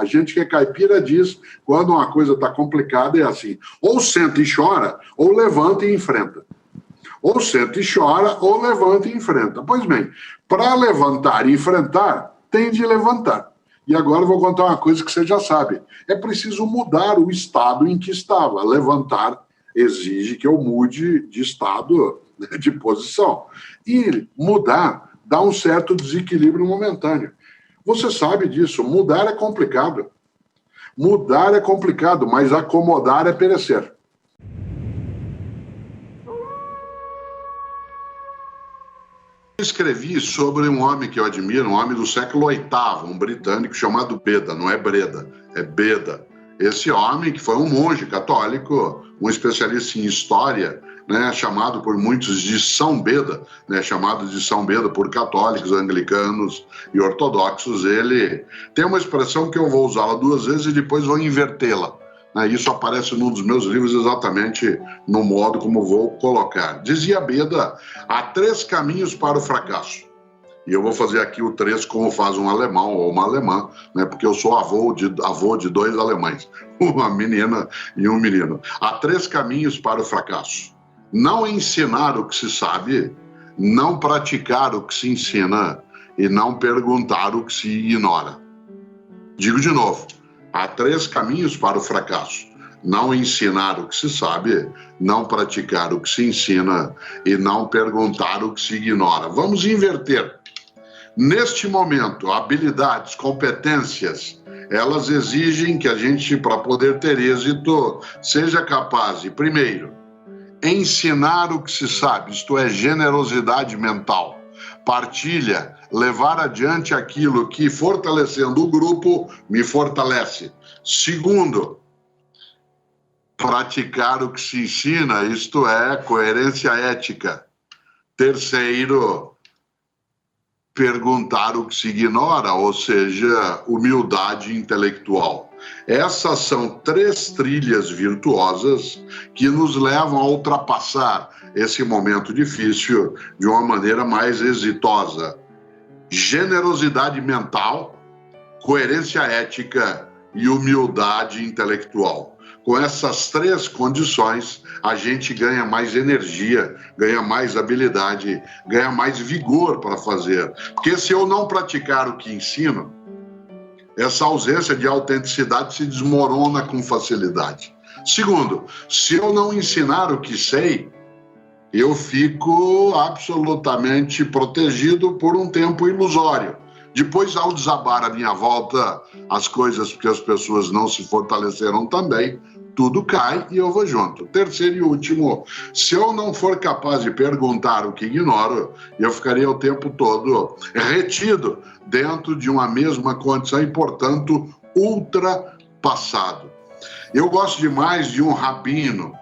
A gente que é caipira diz, quando uma coisa está complicada, é assim: ou senta e chora, ou levanta e enfrenta. Ou senta e chora, ou levanta e enfrenta. Pois bem, para levantar e enfrentar, tem de levantar. E agora eu vou contar uma coisa que você já sabe. É preciso mudar o estado em que estava. Levantar exige que eu mude de estado, né, de posição. E mudar dá um certo desequilíbrio momentâneo. Você sabe disso. Mudar é complicado. Mudar é complicado, mas acomodar é perecer. Escrevi sobre um homem que eu admiro, um homem do século VIII, um britânico chamado Beda, não é Breda, é Beda. Esse homem que foi um monge católico, um especialista em história, né, chamado por muitos de São Beda, né, chamado de São Beda por católicos, anglicanos e ortodoxos. Ele tem uma expressão que eu vou usá-la 2 vezes e depois vou invertê-la. Isso aparece num dos meus livros exatamente no modo como vou colocar. Dizia Beda: há 3 caminhos para o fracasso. E eu vou fazer aqui o 3 como faz um alemão ou uma alemã, né, porque eu sou avô de 2 alemães, uma menina e um menino. Há 3 caminhos para o fracasso: não ensinar o que se sabe, não praticar o que se ensina e não perguntar o que se ignora. Digo de novo. Há 3 caminhos para o fracasso: não ensinar o que se sabe, não praticar o que se ensina e não perguntar o que se ignora. Vamos inverter. Neste momento, habilidades, competências, elas exigem que a gente, para poder ter êxito, seja capaz de, primeiro, ensinar o que se sabe, isto é, generosidade mental. Partilha, levar adiante aquilo que, fortalecendo o grupo, me fortalece. Segundo, praticar o que se ensina, isto é, coerência ética. Terceiro, perguntar o que se ignora, ou seja, humildade intelectual. Essas são 3 trilhas virtuosas que nos levam a ultrapassar esse momento difícil de uma maneira mais exitosa. Generosidade mental, coerência ética e humildade intelectual. Com essas 3 condições, a gente ganha mais energia, ganha mais habilidade, ganha mais vigor para fazer. Porque se eu não praticar o que ensino, essa ausência de autenticidade se desmorona com facilidade. Segundo, se eu não ensinar o que sei, eu fico absolutamente protegido por um tempo ilusório. Depois, ao desabar à minha volta as coisas, porque as pessoas não se fortaleceram também, tudo cai e eu vou junto. Terceiro e último, se eu não for capaz de perguntar o que ignoro, eu ficaria o tempo todo retido dentro de uma mesma condição e, portanto, ultrapassado. Eu gosto demais de um rabino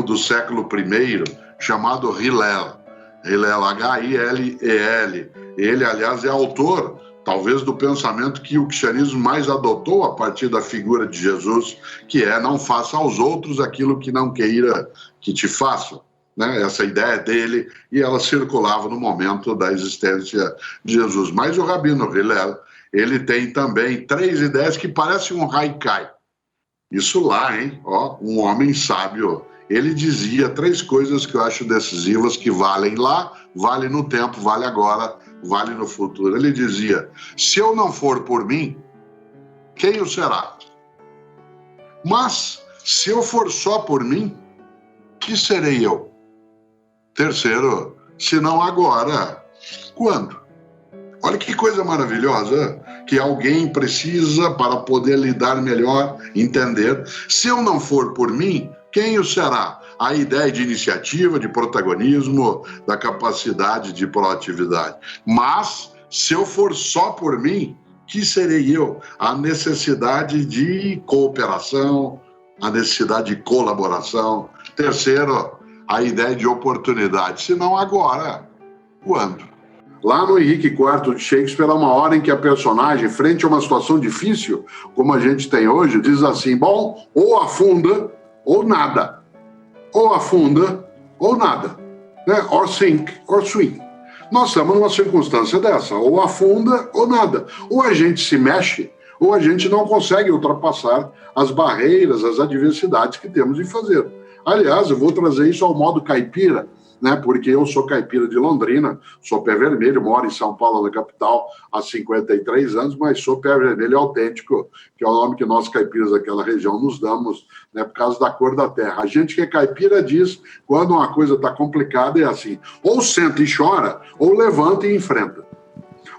do século I, chamado Hillel, H-I-L-E-L. Ele, aliás, é autor, talvez, do pensamento que o cristianismo mais adotou a partir da figura de Jesus, que é: não faça aos outros aquilo que não queira que te façam. Né? Essa ideia é dele e ela circulava no momento da existência de Jesus. Mas o rabino Hillel, ele tem também 3 ideias que parecem um haikai. Isso lá, hein? Ó, um homem sábio. Ele dizia 3 coisas que eu acho decisivas, que valem lá, vale no tempo, vale agora, vale no futuro. Ele dizia: se eu não for por mim, quem o será? Mas, se eu for só por mim, que serei eu? Terceiro, se não agora, quando? Olha que coisa maravilhosa, que alguém precisa para poder lidar melhor, entender. Se eu não for por mim, quem o será? A ideia de iniciativa, de protagonismo, da capacidade de proatividade. Mas, se eu for só por mim, que serei eu? A necessidade de cooperação, a necessidade de colaboração. Terceiro, a ideia de oportunidade. Se não agora, quando? Lá no Henrique IV de Shakespeare, há uma hora em que a personagem, frente a uma situação difícil, como a gente tem hoje, diz assim: bom, ou afunda ou nada. Ou afunda ou nada. Né? Or sink or swim. Nós estamos numa circunstância dessa: ou afunda ou nada. Ou a gente se mexe, ou a gente não consegue ultrapassar as barreiras, as adversidades que temos de fazer. Aliás, eu vou trazer isso ao modo caipira, né? Porque eu sou caipira de Londrina, sou pé vermelho, moro em São Paulo, na capital, há 53 anos, mas sou pé vermelho autêntico, que é o nome que nós caipiras daquela região nos damos, né, por causa da cor da terra. A gente que é caipira diz, quando uma coisa está complicada, é assim, ou senta e chora, ou levanta e enfrenta.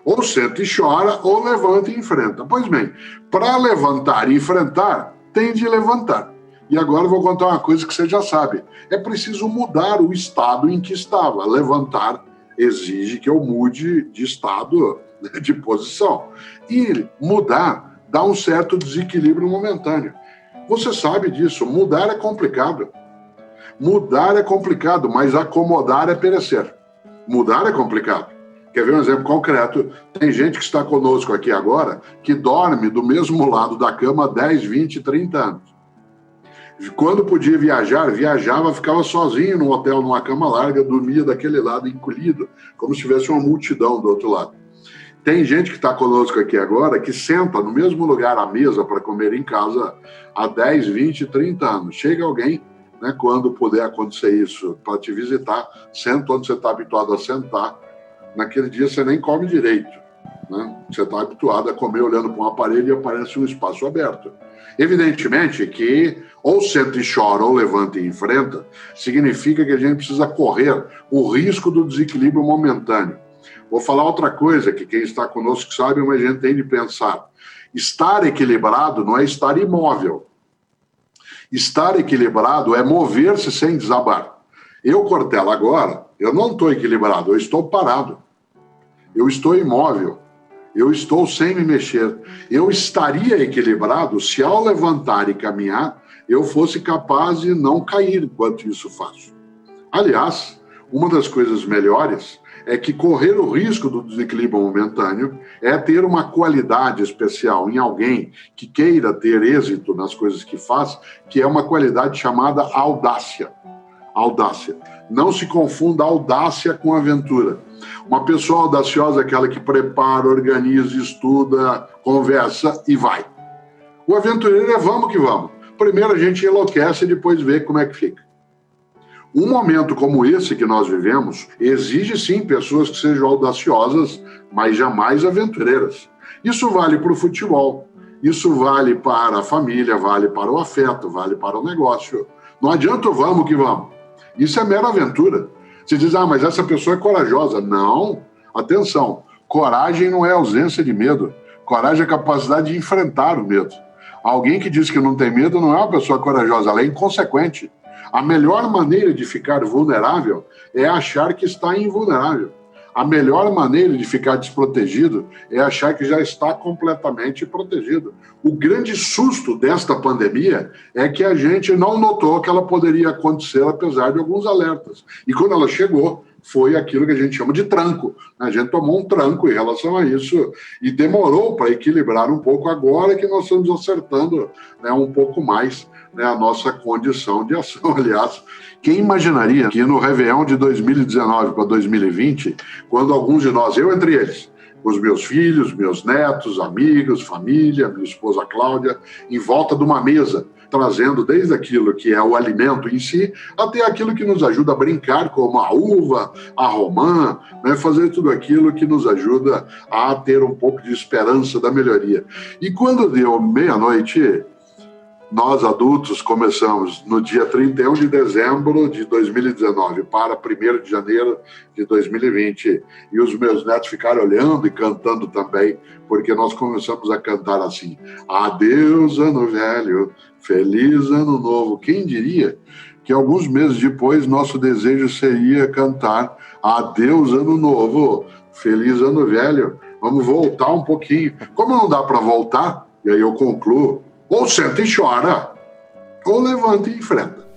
Ou senta e chora, ou levanta e enfrenta. Pois bem, para levantar e enfrentar, tem de levantar. E agora eu vou contar uma coisa que você já sabe. É preciso mudar o estado em que estava. Levantar exige que eu mude de estado, de posição. E mudar dá um certo desequilíbrio momentâneo. Você sabe disso. Mudar é complicado. Mudar é complicado, mas acomodar é perecer. Mudar é complicado. Quer ver um exemplo concreto? Tem gente que está conosco aqui agora que dorme do mesmo lado da cama há 10, 20, 30 anos. Quando podia viajar, viajava, ficava sozinho no hotel, numa cama larga, dormia daquele lado, encolhido, como se tivesse uma multidão do outro lado. Tem gente que está conosco aqui agora que senta no mesmo lugar à mesa para comer em casa há 10, 20, 30 anos. Chega alguém, né, quando puder acontecer isso, para te visitar, senta onde você está habituado a sentar. Naquele dia você nem come direito, né? Você está habituado a comer olhando para um aparelho e aparece um espaço aberto. Evidentemente que ou senta e chora ou levanta e enfrenta, significa que a gente precisa correr o risco do desequilíbrio momentâneo. Vou falar outra coisa que quem está conosco sabe, mas a gente tem de pensar. Estar equilibrado não é estar imóvel. Estar equilibrado é mover-se sem desabar. Eu, Cortella, agora, eu não estou equilibrado, eu estou parado. Eu estou imóvel. Eu estou sem me mexer. Eu estaria equilibrado se, ao levantar e caminhar, eu fosse capaz de não cair enquanto isso faço. Aliás, uma das coisas melhores é que correr o risco do desequilíbrio momentâneo é ter uma qualidade especial em alguém que queira ter êxito nas coisas que faz, que é uma qualidade chamada audácia. Audácia. Não se confunda audácia com aventura. Uma pessoa audaciosa é aquela que prepara, organiza, estuda, conversa e vai. O aventureiro é vamos que vamos. Primeiro a gente enlouquece e depois vê como é que fica. Um momento como esse que nós vivemos exige sim pessoas que sejam audaciosas, mas jamais aventureiras. Isso vale para o futebol, isso vale para a família, vale para o afeto, vale para o negócio. Não adianta o vamos que vamos. Isso é mera aventura. Você diz, mas essa pessoa é corajosa. Não, atenção, coragem não é ausência de medo. Coragem é a capacidade de enfrentar o medo. Alguém que diz que não tem medo não é uma pessoa corajosa, ela é inconsequente. A melhor maneira de ficar vulnerável é achar que está invulnerável. A melhor maneira de ficar desprotegido é achar que já está completamente protegido. O grande susto desta pandemia é que a gente não notou que ela poderia acontecer, apesar de alguns alertas. E quando ela chegou, foi aquilo que a gente chama de tranco. A gente tomou um tranco em relação a isso e demorou para equilibrar um pouco. Agora que nós estamos acertando, né, um pouco mais, né, a nossa condição de ação. Aliás, quem imaginaria que no Réveillon de 2019 para 2020, quando alguns de nós, eu entre eles, os meus filhos, meus netos, amigos, família, minha esposa Cláudia, em volta de uma mesa, trazendo desde aquilo que é o alimento em si, até aquilo que nos ajuda a brincar, como a uva, a romã, né, fazer tudo aquilo que nos ajuda a ter um pouco de esperança da melhoria. E quando deu meia-noite, nós adultos começamos no dia 31 de dezembro de 2019 para 1º de janeiro de 2020 e os meus netos ficaram olhando e cantando também, porque nós começamos a cantar assim: adeus ano velho, feliz ano novo. Quem diria que alguns meses depois nosso desejo seria cantar adeus ano novo, feliz ano velho. Vamos voltar um pouquinho. Como não dá para voltar, e aí eu concluo, ou senta e chora, ou levanta e enfrenta.